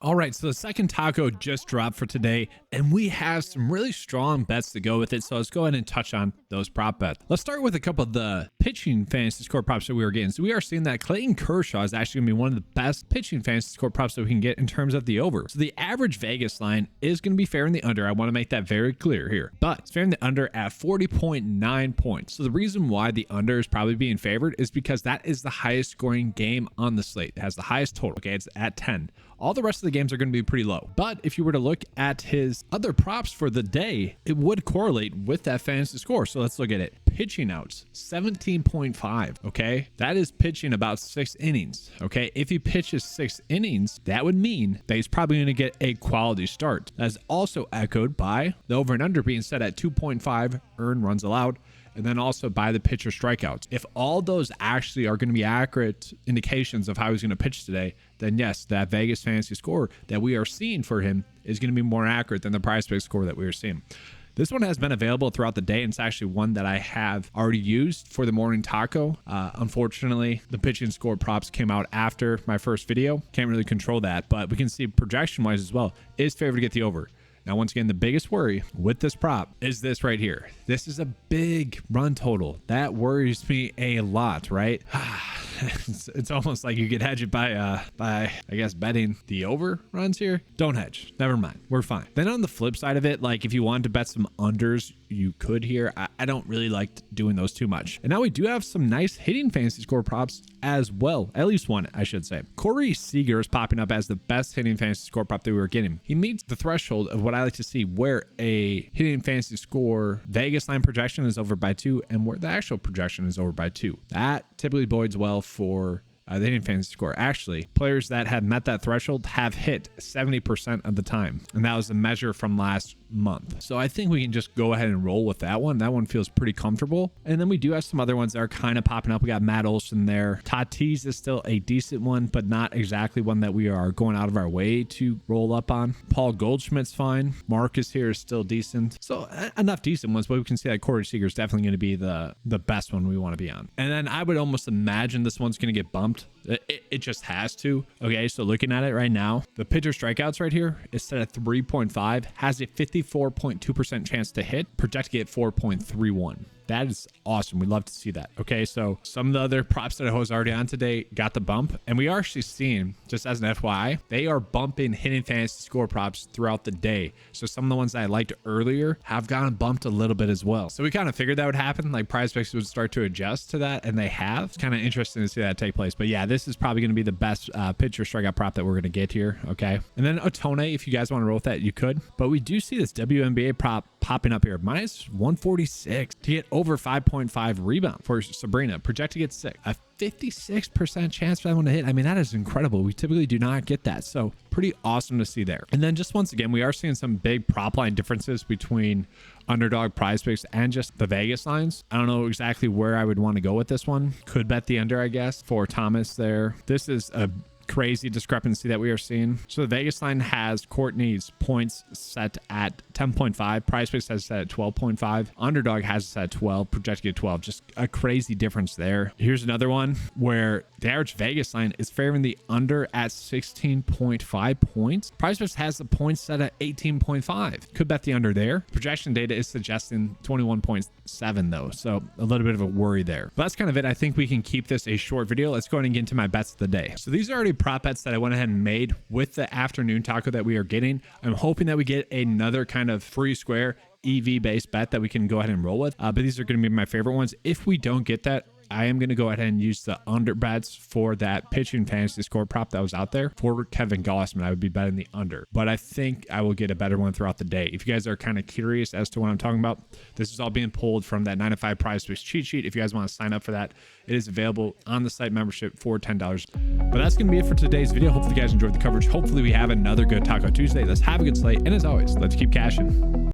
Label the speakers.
Speaker 1: All right, so the second taco just dropped for today, and we have some really strong bets to go with it. So let's go ahead and touch on those prop bets. Let's start with a couple of the pitching fantasy score props that we were getting. So we are seeing that Clayton Kershaw is actually going to be one of the best pitching fantasy score props that we can get in terms of the over. So the average Vegas line is going to be favoring the under. I want to make that very clear here, but it's favoring the under at 40.9 points. So the reason why the under is probably being favored is because that is the highest scoring game on the slate. It has the highest total. Okay, it's at 10. All the rest of the games are going to be pretty low. But if you were to look at his other props for the day, it would correlate with that fantasy score. So let's look at it. Pitching outs, 17.5. Okay, that is pitching about 6 innings. Okay, if he pitches 6 innings, that would mean that he's probably going to get a quality start. That's also echoed by the over and under being set at 2.5 earned runs allowed, and then also by the pitcher strikeouts. If all those actually are going to be accurate indications of how he's going to pitch today, then yes, that Vegas fantasy score that we are seeing for him is going to be more accurate than the PrizePicks score that we are seeing. This one has been available throughout the day, and it's actually one that I have already used for the morning taco. Unfortunately, the pitching score props came out after my first video. Can't really control that, but we can see projection-wise as well, is favored to get the over. Now, once again, the biggest worry with this prop is this right here. This is a big run total. That worries me a lot, right? It's almost like you could hedge it by I guess betting the over runs here. Don't hedge. Never mind. We're fine. Then on the flip side of it, like if you wanted to bet some unders, you could here. I don't really like doing those too much. And now we do have some nice hitting fantasy score props as well. At least one, I should say. Corey Seager is popping up as the best hitting fantasy score prop that we were getting. He meets the threshold of what I like to see, where a hitting fantasy score Vegas line projection is over by 2 and where the actual projection is over by 2. That typically bodes well for the hitting fantasy score. Actually, players that have met that threshold have hit 70% of the time, and that was a measure from last month. So I think we can just go ahead and roll with that one. That one feels pretty comfortable. And then we do have some other ones that are kind of popping up. We got Matt Olson there. Tatis is still a decent one, but not exactly one that we are going out of our way to roll up on. Paul Goldschmidt's fine. Marcus here is still decent. So enough decent ones, but we can see that Corey Seager is definitely going to be the best one we want to be on. And then I would almost imagine this one's going to get bumped. It just has to. Okay, so looking at it right now, the pitcher strikeouts right here is set at 3.5, has a 54.2% chance to hit, projected to get 4.31. That is awesome. We'd love to see that. Okay, so some of the other props that I was already on today got the bump, and we are actually seeing, just as an FYI, they are bumping hitting fantasy score props throughout the day. So some of the ones that I liked earlier have gotten bumped a little bit as well. So we kind of figured that would happen, like PrizePicks would start to adjust to that, and they have. It's kind of interesting to see that take place. But yeah, this is probably going to be the best pitcher strikeout prop that we're going to get here. Okay, and then Otone, if you guys want to roll with that, you could. But we do see this WNBA prop popping up here, minus 146 to get over 5.5 rebound for Sabrina, projected to get 6. A 56% chance for that one to hit. I mean, that is incredible. We typically do not get that. So pretty awesome to see there. And then just once again, we are seeing some big prop line differences between Underdog, PrizePicks, and just the Vegas lines. I don't know exactly where I would want to go with this one. Could bet the under, I guess, for Thomas there. This is a crazy discrepancy that we are seeing. So the Vegas line has Courtney's points set at 10.5. PrizePicks has set at 12.5. Underdog has it set at 12, projected to get 12. Just a crazy difference there. Here's another one where the average Vegas line is favoring the under at 16.5 points. PrizePicks has the points set at 18.5. Could bet the under there. Projection data is suggesting 21.7 though. So a little bit of a worry there. But that's kind of it. I think we can keep this a short video. Let's go ahead and get into my bets of the day. So these are already prop bets that I went ahead and made with the afternoon taco that we are getting. I'm hoping that we get another kind of free square EV based bet that we can go ahead and roll with. But these are going to be my favorite ones. If we don't get that, I am going to go ahead and use the under bets for that pitching fantasy score prop that was out there for Kevin Gausman. I would be betting the under, but I think I will get a better one throughout the day. If you guys are kind of curious as to what I'm talking about, this is all being pulled from that 9 to 5 PrizePicks cheat sheet. If you guys want to sign up for that, it is available on the site membership for $10. But that's going to be it for today's video. Hopefully you guys enjoyed the coverage. Hopefully we have another good Taco Tuesday. Let's have a good slate. And as always, let's keep cashing.